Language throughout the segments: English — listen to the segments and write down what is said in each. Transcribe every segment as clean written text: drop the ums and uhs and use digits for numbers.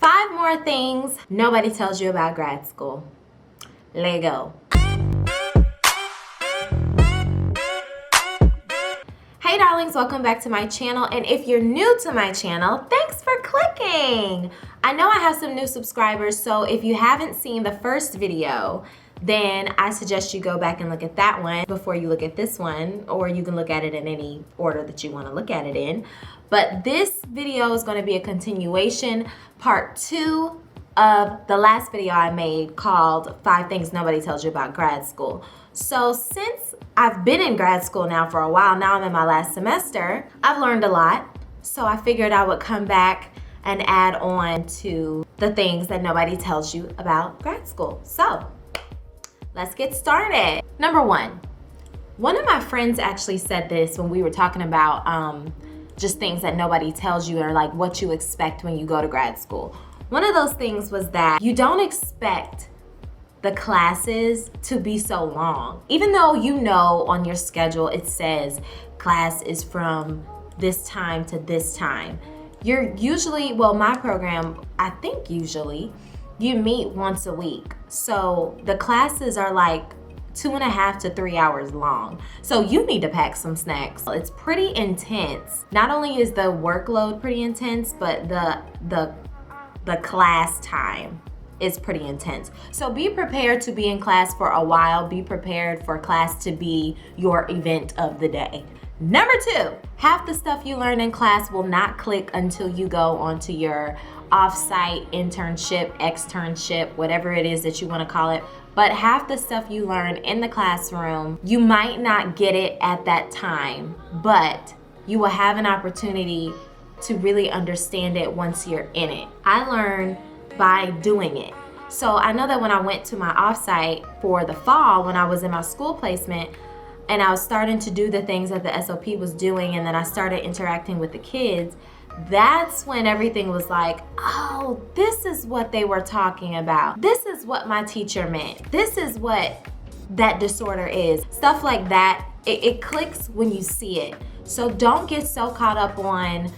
5 more things nobody tells you about grad school. Let go. Hey darlings, welcome back to my channel, and if you're new to my channel, thanks for clicking. I know I have some new subscribers, so if you haven't seen the first video, then I suggest you go back and look at that one before you look at this one, or you can look at it in any order that you want to look at it in. But this video is going to be a continuation, part 2 of the last video I made called 5 Things Nobody Tells You About Grad School. So since I've been in grad school now for a while, now I'm in my last semester, I've learned a lot. So I figured I would come back and add on to the things that nobody tells you about grad school. So let's get started. Number 1, one of my friends actually said this when we were talking about just things that nobody tells you, or like what you expect when you go to grad school. One of those things was that you don't expect the classes to be so long. Even though you know on your schedule it says class is from this time to this time. You're usually, well, my program, I think usually, you meet once a week. So the classes are like 2.5 to 3 hours long. So you need to pack some snacks. It's pretty intense. Not only is the workload pretty intense, but the class time is pretty intense. So be prepared to be in class for a while. Be prepared for class to be your event of the day. Number 2, half the stuff you learn in class will not click until you go onto your off-site internship, externship, whatever it is that you want to call it. But half the stuff you learn in the classroom, you might not get it at that time, but you will have an opportunity to really understand it once you're in it. I learned by doing it. So I know that when I went to my off-site for the fall, when I was in my school placement, and I was starting to do the things that the SOP was doing, and then I started interacting with the kids, that's when everything was like, oh, this is what they were talking about. This is what my teacher meant. This is what that disorder is. Stuff like that, it clicks when you see it. So don't get so caught up on,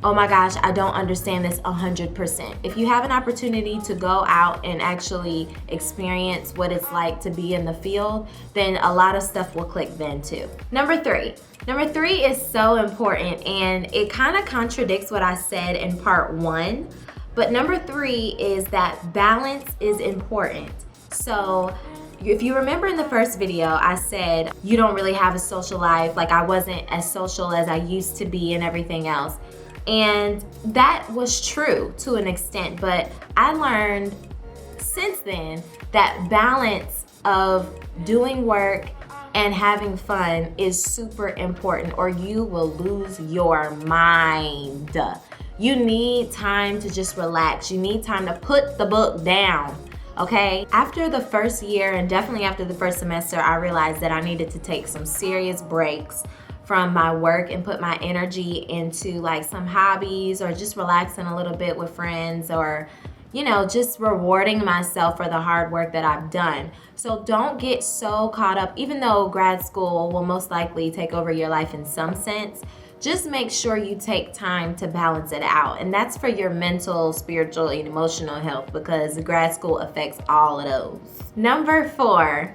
oh my gosh, I don't understand this 100%. If you have an opportunity to go out and actually experience what it's like to be in the field, then a lot of stuff will click then too. Number 3 is so important, and it kind of contradicts what I said in part 1, but number 3 is that balance is important. So if you remember in the first video, I said you don't really have a social life, like I wasn't as social as I used to be and everything else. And that was true to an extent, but I learned since then that balance of doing work and having fun is super important, or you will lose your mind. You need time to just relax. You need time to put the book down, okay? After the first year, and definitely after the first semester, I realized that I needed to take some serious breaks from my work and put my energy into like some hobbies, or just relaxing a little bit with friends, or just rewarding myself for the hard work that I've done. So don't get so caught up, even though grad school will most likely take over your life in some sense. Just make sure you take time to balance it out. And that's for your mental, spiritual, and emotional health, because grad school affects all of those. Number 4.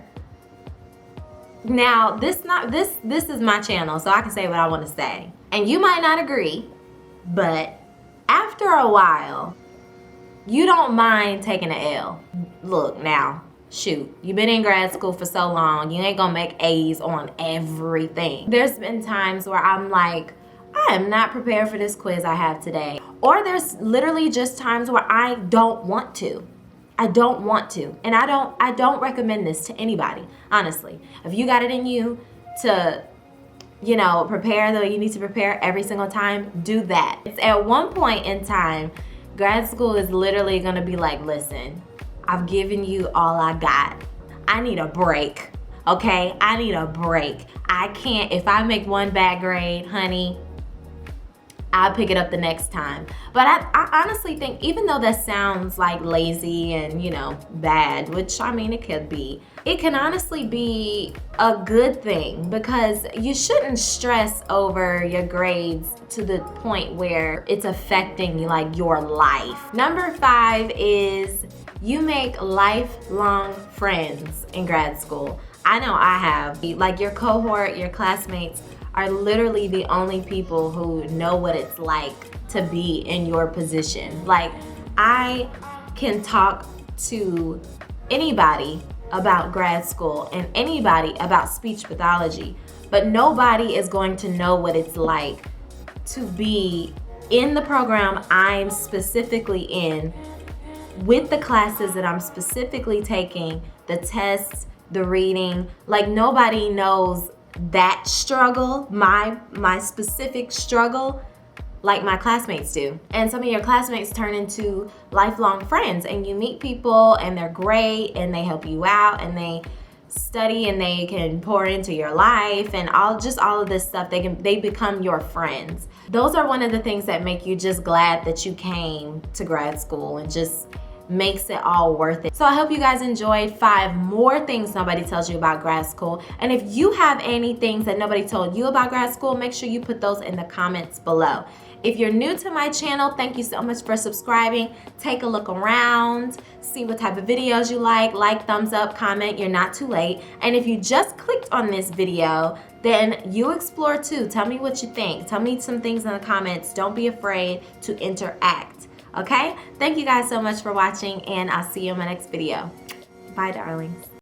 Now, this is my channel, so I can say what I want to say. And you might not agree, but after a while, you don't mind taking an L. Look now, shoot, you've been in grad school for so long, you ain't gonna make A's on everything. There's been times where I'm like, I am not prepared for this quiz I have today. Or there's literally just times where I don't want to. And I don't recommend this to anybody, honestly. If you got it in you to, prepare the way you need to prepare every single time, do that. It's at one point in time, grad school is literally gonna be like, listen, I've given you all I got. I need a break, okay? I need a break. I can't, if I make one bad grade, honey, I'll pick it up the next time. But I honestly think, even though that sounds like lazy and, you know, bad, which I mean, it could be, it can honestly be a good thing, because you shouldn't stress over your grades to the point where it's affecting like your life. Number 5 is you make lifelong friends in grad school. I know I have. Like, your cohort, your classmates are literally the only people who know what it's like to be in your position. Like, I can talk to anybody about grad school and anybody about speech pathology, but nobody is going to know what it's like to be in the program I'm specifically in, with the classes that I'm specifically taking, the tests, the reading. Like, nobody knows that struggle, my specific struggle, like my classmates do. And some of your classmates turn into lifelong friends, and you meet people and they're great and they help you out and they study and they can pour into your life and all of this stuff. They become your friends. Those are one of the things that make you just glad that you came to grad school, and just makes it all worth it. So I hope you guys enjoyed 5 more things nobody tells you about grad school. And if you have any things that nobody told you about grad school, make sure you put those in the comments below. If you're new to my channel, thank you so much for subscribing. Take a look around, see what type of videos you like, thumbs up, comment, you're not too late. And if you just clicked on this video, then you explore too. Tell me what you think. Tell me some things in the comments. Don't be afraid to interact. Okay? Thank you guys so much for watching, and I'll see you in my next video. Bye, darlings.